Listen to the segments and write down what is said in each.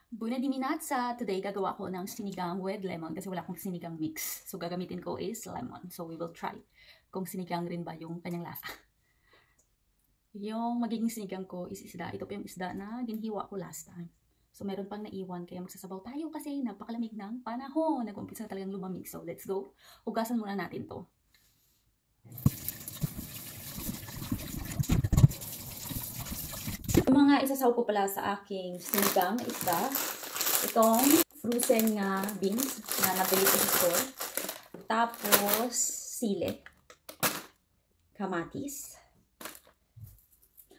Buena diminatsa! Today, gagawa ko ng sinigang with lemon kasi wala akong sinigang mix. So, gagamitin ko is lemon. So, we will try kung sinigang rin ba yung kanyang lasa. Yung magiging sinigang ko is isda. Ito pa yung isda na ginhiwa ko last time. So, meron pang naiwan kaya magsasabaw tayo kasi napakalamig ng panahon. Nag-umpisa na talagang lumamig. So, let's go. Hugasan muna natin to. Yung mga isasaw ko pala sa aking sinigang na isda, itong frozen nga beans na nabili ko sa store. Tapos, sili, kamatis,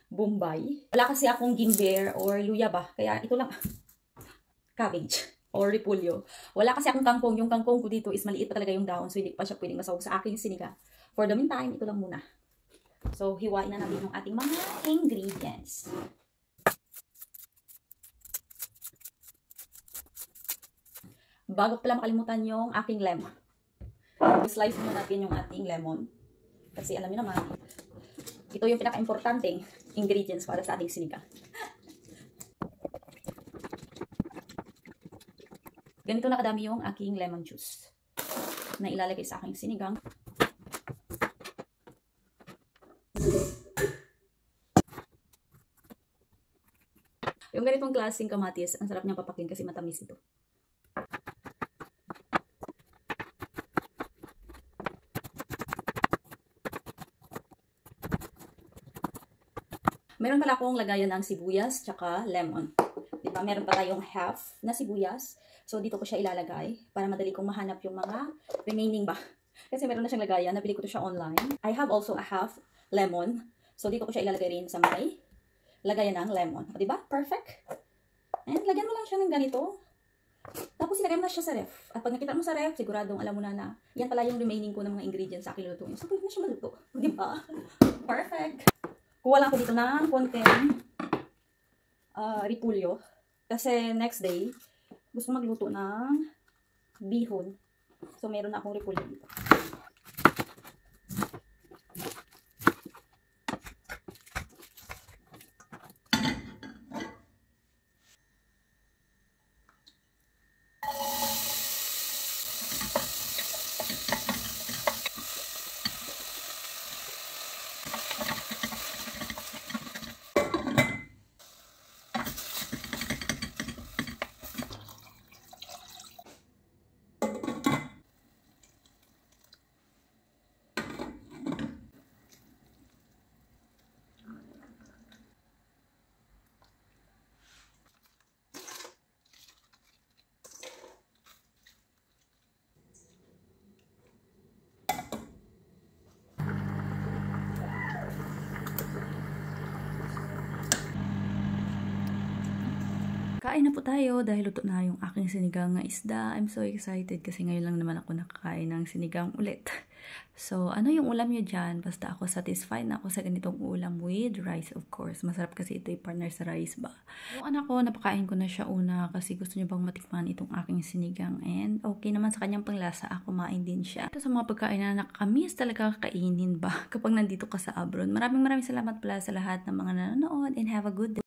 bombay. Wala kasi akong ginger or luya ba, kaya ito lang, cabbage or repolyo. Wala kasi akong kangkong. Yung kangkong ko dito is maliit pa talaga yung dahon, so hindi pa siya pwedeng masawag sa aking sinigang. For the meantime, ito lang muna. So, hiwain na natin yung ating mga ingredients. Bago pala makalimutan yung aking lemon. Slice muna natin yung ating lemon. Kasi alam niyo naman, ito yung pinaka-importanting ingredients para sa ating sinigang. Ganito na kadami yung aking lemon juice na ilalagay sa aking sinigang. Yung ganitong klaseng kamatis, ang sarap niyang papakin kasi matamis ito. Meron pala akong lagayan ng sibuyas tsaka lemon. Diba? Meron pa tayong half na sibuyas. So, dito ko siya ilalagay para madali kong mahanap yung mga remaining ba. Kasi meron na siyang lagayan. Nabili ko to siya online. I have also a half lemon. So, dito ko siya ilalagay rin sa may lagayan ng lemon. O, diba? Perfect. And lagyan mo lang siya ng ganito. Tapos, ilagay mo na siya sa ref. At pag nakita mo sa ref, siguradong alam mo na yan pala yung remaining ko ng mga ingredients sa aking lutuin. So, pwede na siya maluto. Diba? Perfect. Kuha lang ako dito ng konting repolyo. Kasi next day, gusto magluto ng bihon. So, meron na akong repolyo dito. Kain na po tayo dahil luto na yung aking sinigang na isda. I'm so excited kasi ngayon lang naman ako nakakain ng sinigang ulit. So, ano yung ulam nyo dyan? Basta ako satisfied na ako sa ganitong ulam with rice, of course. Masarap kasi ito yung partner sa rice ba. Yung anak ko, napakain ko na siya una kasi gusto niya bang matikman itong aking sinigang. And okay naman sa kanyang panglasa, kumain din siya. Ito sa mga pagkain na nakakamiss talaga kainin ba kapag nandito ka sa abroad. Maraming salamat pala sa lahat ng mga nanonood and have a good day.